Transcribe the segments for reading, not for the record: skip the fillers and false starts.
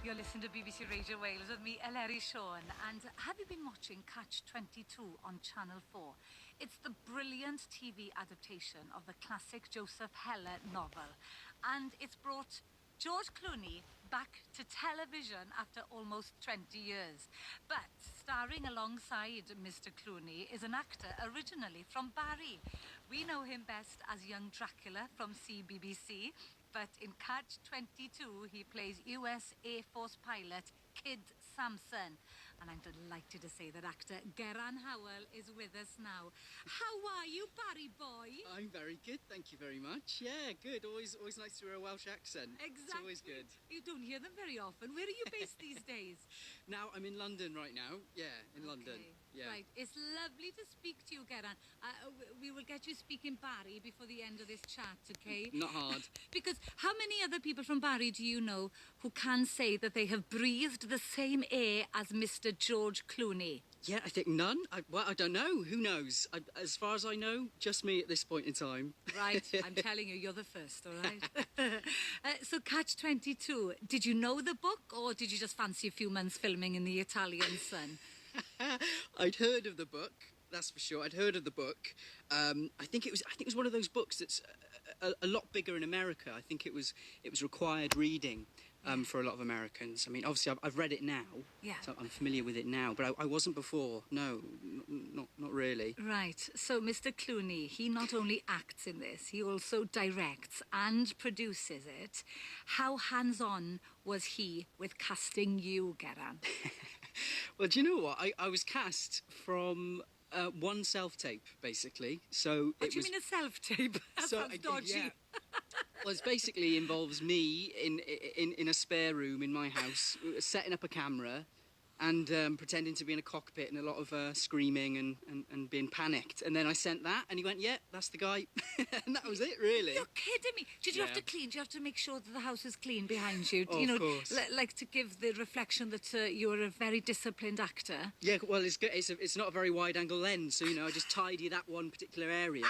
You're listening to BBC Radio Wales with me, Eleri, and have you been watching Catch-22 on Channel 4? It's the brilliant TV adaptation of the classic Joseph Heller novel, and it's brought George Clooney back to television after almost 20 years. But starring alongside Mr. Clooney is an actor originally from Barry. We know him best as young Dracula from CBBC, but in Catch-22 he plays US Air Force pilot Kid Samson. And I'm delighted to say that actor Gerran Howell is with us now. How are you, Barry boy? I'm very good, thank you very much. Yeah, good. Always nice to hear a Welsh accent. Exactly. It's always good. You don't hear them very often. Where are you based these days? Now, I'm in London right now. Yeah, in London. Yeah. Right. It's lovely to speak to you, Gerran. We will get you speaking Barry before the end of this chat, okay? Not hard. Because how many other people from Barry do you know who can say that they have breathed the same air as Mr. George Clooney? Yeah, I think none. I don't know. Who knows? As far as I know, just me at this point in time. Right. I'm telling you, you're the first, all right? So Catch-22, did you know the book or did you just fancy a few months filming in the Italian sun? I'd heard of the book, that's for sure. I'd heard of the book. I think it was one of those books that's a lot bigger in America. I think it was required reading for a lot of Americans. I mean, obviously I've read it now, so I'm familiar with it now, but I wasn't before. No, not really. Right. So Mr. Clooney, he not only acts in this, he also directs and produces it. How hands-on was he with casting you, Gerran? Well, do you know what? I was cast from one self-tape, basically. So What do you mean a self-tape? That sounds dodgy. Yeah. Well, it basically involves me in a spare room in my house, setting up a camera and pretending to be in a cockpit and a lot of screaming and being panicked. And then I sent that and he went, yeah, that's the guy. And that was it, really. You're kidding me. Did you have to clean? Did you have to make sure that the house is clean behind you? Of course. Like to give the reflection that you're a very disciplined actor? Yeah, well, it's good. It's not a very wide-angle lens, so, I just tidy that one particular area.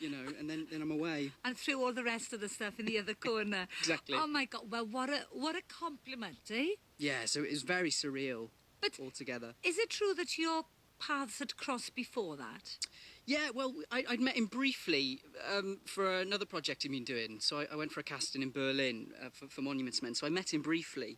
And then I'm away. And threw all the rest of the stuff in the other corner. Exactly. Oh my God! Well, what a compliment, eh? Yeah. So it was very surreal. But altogether. Is it true that your paths had crossed before that? Yeah. Well, I'd met him briefly for another project he'd been doing. So I went for a casting in Berlin for Monuments Men. So I met him briefly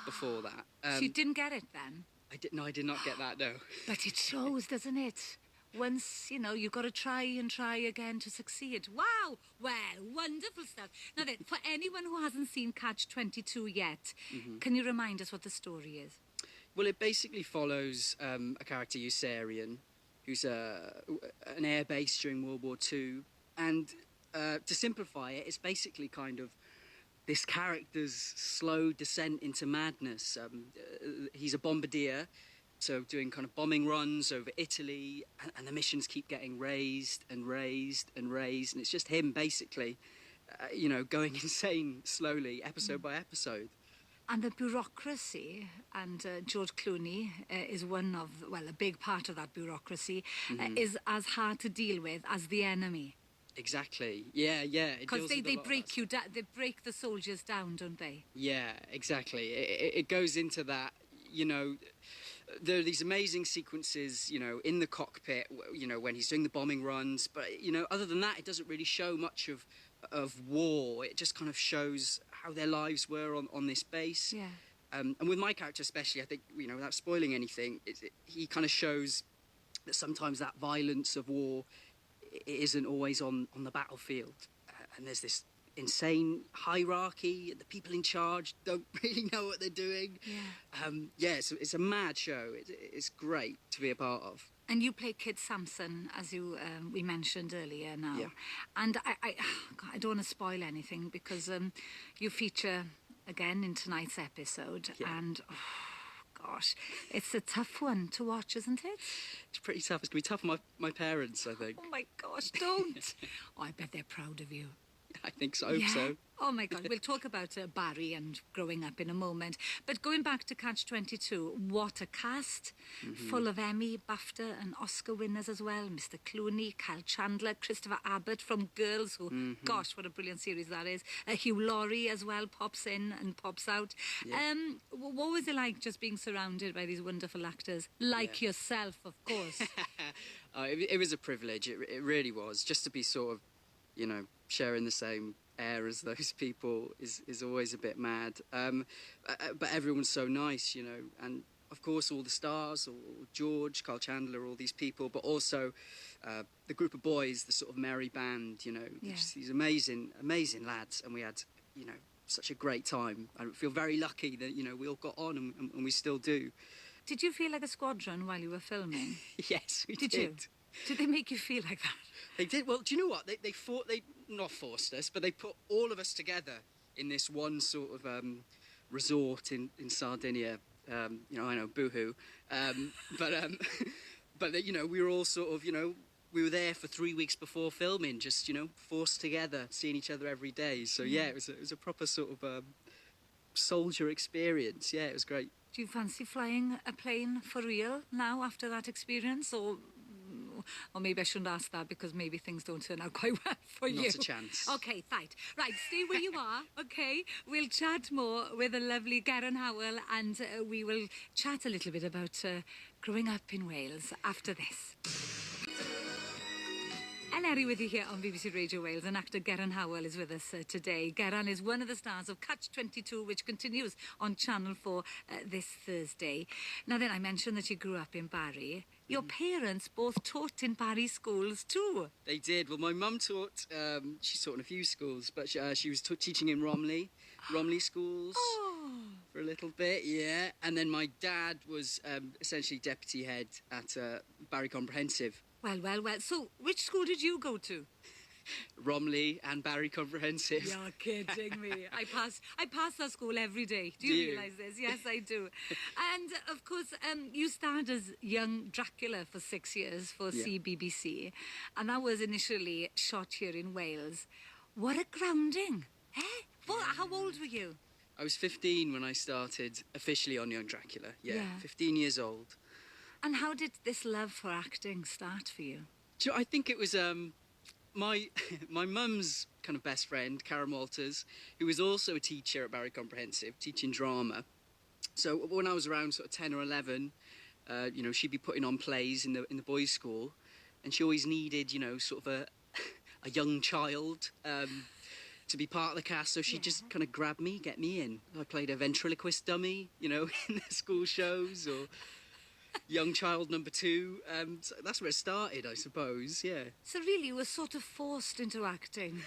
before that. So you didn't get it then? I did not get that. No. But it shows, doesn't it? Once, you've got to try and try again to succeed. Wow! Well, wonderful stuff. Now then, for anyone who hasn't seen Catch-22 yet, can you remind us what the story is? Well, it basically follows a character, Sion, who's an air base during World War II. And to simplify it, it's basically kind of this character's slow descent into madness. He's a bombardier, so doing kind of bombing runs over Italy, and the missions keep getting raised and raised and raised, and it's just him basically, going insane slowly, episode by episode. And the bureaucracy, and George Clooney is one of, a big part of that bureaucracy, is as hard to deal with as the enemy. Exactly. Yeah. Because they break you down, they break the soldiers down, don't they? Yeah, exactly. It goes into that, there are these amazing sequences, in the cockpit, when he's doing the bombing runs. But, other than that, it doesn't really show much of war. It just kind of shows how their lives were on this base. Yeah. And with my character especially, I think, without spoiling anything, he kind of shows that sometimes that violence of war isn't always on the battlefield. And there's this insane hierarchy, the people in charge don't really know what they're doing. It's a mad show. It's great to be a part of. And you play Kid Samson, as we mentioned earlier now. Yeah. And I don't want to spoil anything because you feature again in tonight's episode. Yeah. And gosh, it's a tough one to watch, isn't it? It's pretty tough. It's going to be tough for my parents, I think. Oh my gosh, don't. Oh, I bet they're proud of you. I think so. I hope so. Oh my God, we'll talk about Barry and growing up in a moment. But going back to Catch-22, what a cast. Full of Emmy, BAFTA and Oscar winners as well. Mr. Clooney, Kyle Chandler, Christopher Abbott from Girls, who, gosh, what a brilliant series that is. Hugh Laurie as well pops in and pops out. Yeah. What was it like just being surrounded by these wonderful actors? Like yourself, of course. It was a privilege. It really was. Just to be sort of, sharing the same air as those people is always a bit mad. But everyone's so nice, and of course all the stars, or George, Carl Chandler, all these people, but also the group of boys, the sort of merry band, just these amazing lads, and we had, such a great time. I feel very lucky that, we all got on and we still do. Did you feel like a squadron while you were filming? Yes, we did. You? Did they make you feel like that? They did. Well, do you know what? They not forced us, but they put all of us together in this one sort of resort in Sardinia. I know, boo-hoo. But we were all sort of, we were there for 3 weeks before filming, just, forced together, seeing each other every day. So, yeah, it was a proper sort of soldier experience. Yeah, it was great. Do you fancy flying a plane for real now after that experience? Or maybe I shouldn't ask that because maybe things don't turn out quite well for you. Not a chance. Okay, right. Right, stay where you are, okay? We'll chat more with the lovely Gerran Howell and we will chat a little bit about growing up in Wales after this. Eleri with you here on BBC Radio Wales, and actor Gerran Howell is with us today. Gerran is one of the stars of Catch-22, which continues on Channel 4 this Thursday. Now then, I mentioned that you grew up in Barry. Your parents both taught in Barry schools too. They did. Well, my mum taught, she taught in a few schools, but she was teaching in Romley schools for a little bit, yeah. And then my dad was essentially deputy head at Barry Comprehensive. Well. So, which school did you go to? Romley and Barry Comprehensive. You're kidding me. I pass that school every day. Do you realise this? Yes, I do. And, of course, you starred as young Dracula for 6 years for CBBC. And that was initially shot here in Wales. What a grounding. Eh? How old were you? I was 15 when I started officially on Young Dracula. Yeah, 15 years old. And how did this love for acting start for you? Do you know, I think it was my mum's kind of best friend, Karen Walters, who was also a teacher at Barry Comprehensive, teaching drama. So when I was around sort of 10 or 11, she'd be putting on plays in the boys' school, and she always needed, sort of a young child to be part of the cast. So she just kind of grabbed me, get me in. I played a ventriloquist dummy, in the school shows, or young child number 2. So that's where it started, I suppose, yeah. So really you were sort of forced into acting?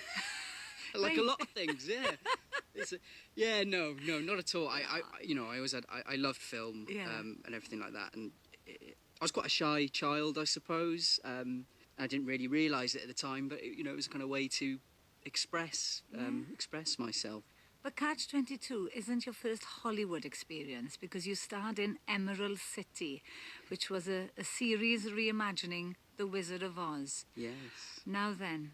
Like a lot of things, yeah. No, not at all. I loved film and everything like that. And I was quite a shy child, I suppose. I didn't really realise it at the time, but it was a kind of way to express myself. But Catch-22 isn't your first Hollywood experience, because you starred in Emerald City, which was a series reimagining The Wizard of Oz. Yes. Now then,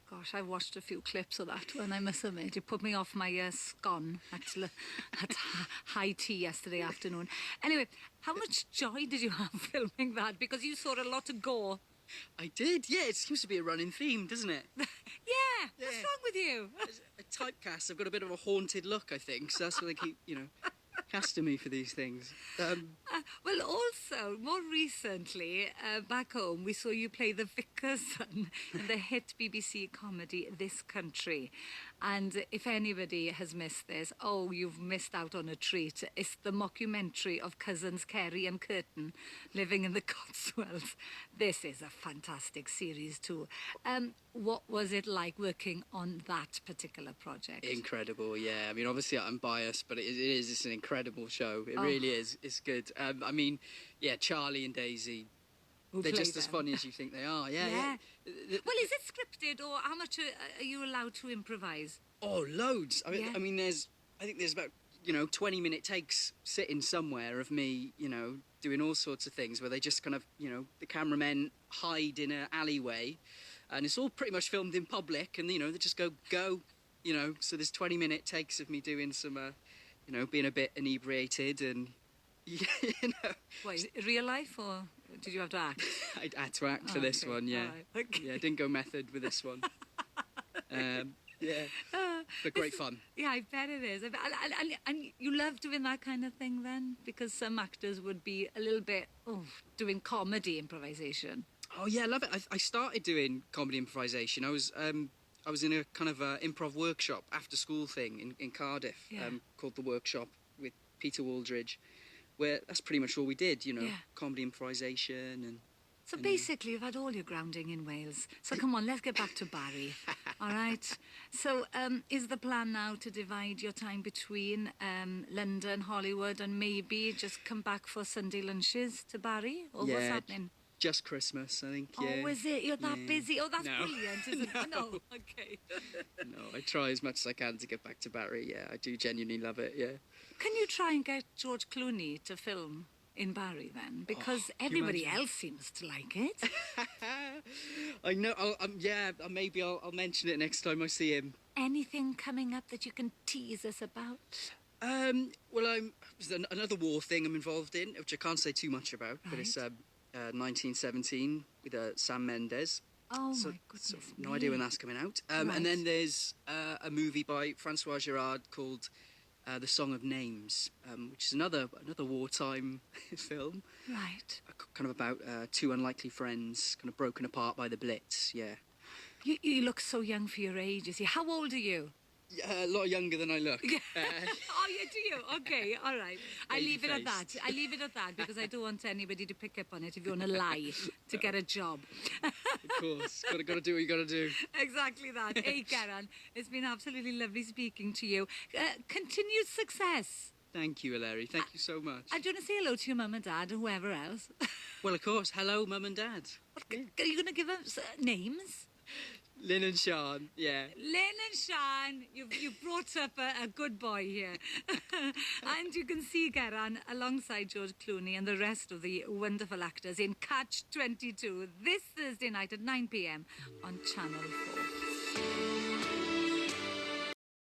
gosh, I watched a few clips of that one, I must admit. It put me off my scone at high tea yesterday afternoon. Anyway, how much joy did you have filming that? Because you saw a lot of gore. I did, yeah. It seems to be a running theme, doesn't it? Yeah. What's wrong with you? A typecast. I've got a bit of a haunted look, I think, so that's why they keep, casting me for these things. Well, also, more recently, back home, we saw you play the vicar's son in the hit BBC comedy This Country. And if anybody has missed this, you've missed out on a treat. It's the mockumentary of cousins Kerry and Curtin living in the Cotswolds. This is a fantastic series too. What was it like working on that particular project? Incredible, yeah. I mean, obviously I'm biased, but it's an incredible show. It really is. It's good. Charlie and Daisy, they're just as funny as you think they are. Yeah. Well, is it scripted, or how much are you allowed to improvise? Oh, loads. I think there's about 20-minute takes sitting somewhere of me, doing all sorts of things where they just kind of, the cameramen hide in an alleyway, and it's all pretty much filmed in public, and, you know, they just go, you know, so there's 20-minute takes of me doing some, you know, being a bit inebriated and, you know. What, real life, or did you have to act? I had to act for this one, yeah. All right. Okay. Yeah, I didn't go method with this one. Yeah, but great fun. Yeah, I bet it is. And you love doing that kind of thing then? Because some actors would be a little bit, doing comedy improvisation. Oh yeah, I love it. I started doing comedy improvisation. I was in a kind of improv workshop after school thing in Cardiff, Yeah. called The Workshop with Peter Waldridge, where that's pretty much all we did, you know, Yeah. comedy improvisation and. So basically, you've had all your grounding in Wales. So come on, let's get back to Barry. All right? So is the plan now to divide your time between London, Hollywood, and maybe just come back for Sunday lunches to Barry? Or what's happening? Just Christmas, I think, yeah. Oh, is it? You're that busy? Oh, that's No. brilliant, isn't it? No. Okay. No, I try as much as I can to get back to Barry, yeah. I do genuinely love it, yeah. Can you try and get George Clooney to film in Barry then? Because can you everybody imagine? else seems to like it. I know, maybe I'll mention it next time I see him. Anything coming up that you can tease us about? Well, there's another war thing I'm involved in, which I can't say too much about, but it's Right. 1917 with Sam Mendes. Oh, So, my goodness no idea when me. that's coming out. Right. And then there's a movie by Francois Gerard called The Song of Names, which is another wartime film, Right. kind of about two unlikely friends kind of broken apart by the Blitz, yeah. You look so young for your age, you see. How old are you? A lot younger than I look. Oh, yeah, do you? Okay, all right. I leave it at that. Baby-faced. I leave it at that because I don't want anybody to pick up on it if you want to lie to get a job. Of course, gotta do what you gotta do. Exactly that. Hey, Gerran, it's been absolutely lovely speaking to you. Continued success. Thank you, Eleri. Thank you so much. And do you want to say hello to your mum and dad and whoever else? Well, of course. Hello, Mum and Dad. Are you going to give us names? Lynn and Sean, yeah. Lynn and Sean, you've brought up a good boy here. And you can see Gerran alongside George Clooney and the rest of the wonderful actors in Catch-22 this Thursday night at 9 p.m. on Channel 4.